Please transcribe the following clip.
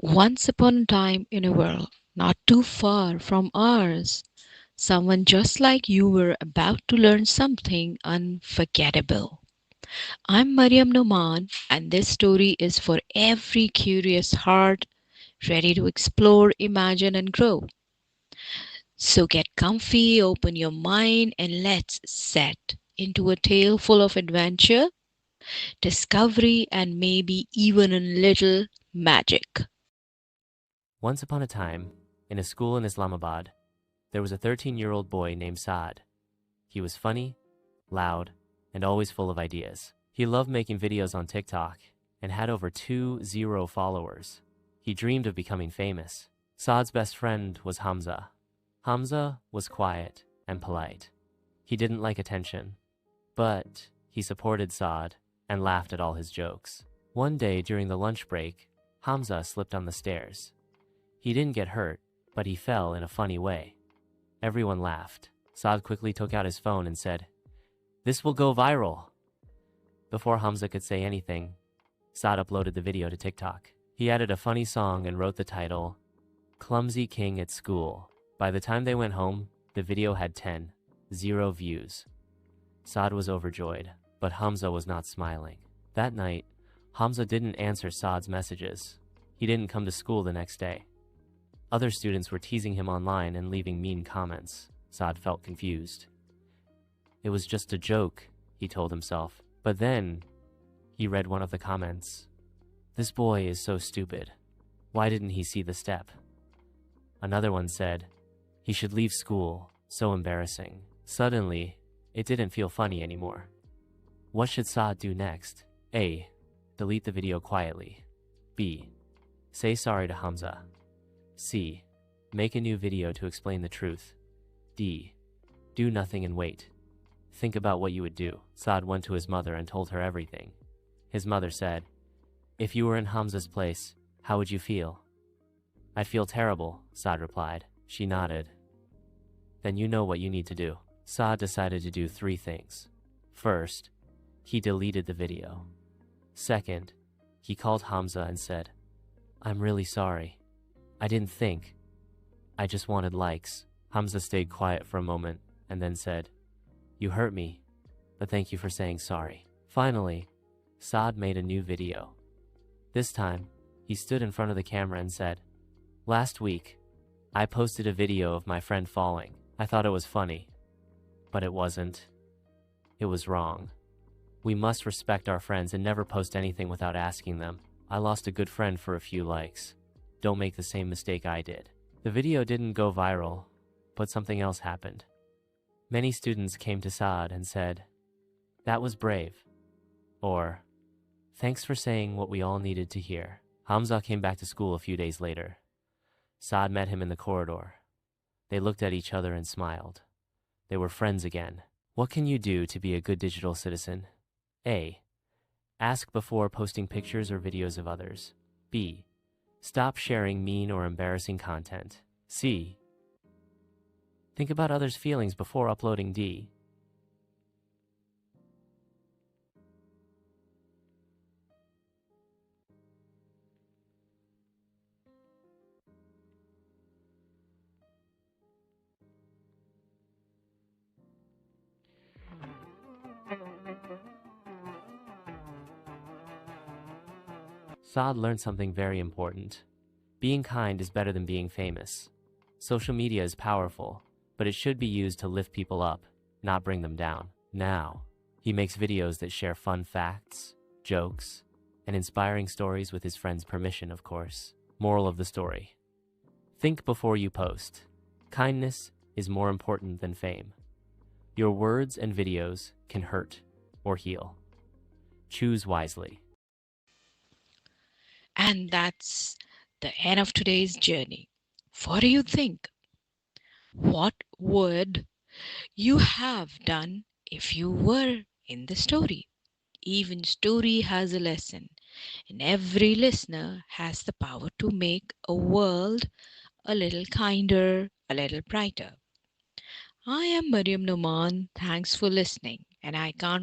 Once upon a time in a world not too far from ours, someone just like you were about to learn something unforgettable. I'm Mariam Noman, and this story is for every curious heart ready to explore, imagine, and grow. So get comfy, open your mind, and let's set into a tale full of adventure, discovery, and maybe even a little magic. Once upon a time, in a school in Islamabad, there was a 13-year-old boy named Saad. He was funny, loud, and always full of ideas. He loved making videos on TikTok and had over 2,000 followers. He dreamed of becoming famous. Saad's best friend was Hamza. Hamza was quiet and polite. He didn't like attention, but he supported Saad and laughed at all his jokes. One day during the lunch break, Hamza slipped on the stairs. He didn't get hurt, but he fell in a funny way. Everyone laughed. Saad quickly took out his phone and said, "This will go viral." Before Hamza could say anything, Saad uploaded the video to TikTok. He added a funny song and wrote the title, "Clumsy King at School." By the time they went home, the video had 10,000 views. Saad was overjoyed, but Hamza was not smiling. That night, Hamza didn't answer Saad's messages. He didn't come to school the next day. Other students were teasing him online and leaving mean comments. Saad felt confused. It was just a joke, he told himself. But then, he read one of the comments. "This boy is so stupid. Why didn't he see the step?" Another one said, "He should leave school. So embarrassing." Suddenly, it didn't feel funny anymore. What should Saad do next? A. Delete the video quietly. B. Say sorry to Hamza. C. Make a new video to explain the truth. D. Do nothing and wait. Think about what you would do. Saad went to his mother and told her everything. His mother said, "If you were in Hamza's place, how would you feel?" "I'd feel terrible," Saad replied. She nodded. "Then you know what you need to do." Saad decided to do 3 things. First, he deleted the video. Second, he called Hamza and said, "I'm really sorry. I didn't think. I just wanted likes." Hamza stayed quiet for a moment and then said, "You hurt me, but thank you for saying sorry." Finally, Saad made a new video. This time, he stood in front of the camera and said, "Last week, I posted a video of my friend falling. I thought it was funny, but it wasn't. It was wrong. We must respect our friends and never post anything without asking them. I lost a good friend for a few likes. Don't make the same mistake I did." The video didn't go viral, but something else happened. Many students came to Saad and said, "That was brave," or "Thanks for saying what we all needed to hear." Hamza came back to school a few days later. Saad met him in the corridor. They looked at each other and smiled. They were friends again. What can you do to be a good digital citizen? A. Ask before posting pictures or videos of others. B. Stop sharing mean or embarrassing content. C. Think about others' feelings before uploading. D. Saad learned something very important. Being kind is better than being famous. Social media is powerful, but it should be used to lift people up, not bring them down. Now, he makes videos that share fun facts, jokes, and inspiring stories with his friends' permission, of course. Moral of the story: think before you post. Kindness is more important than fame. Your words and videos can hurt or heal. Choose wisely. And that's the end of today's journey. What do you think? What would you have done if you were in the story? Even story has a lesson, and every listener has the power to make a world a little kinder, a little brighter. I am Mariam Numan. Thanks for listening, and I can't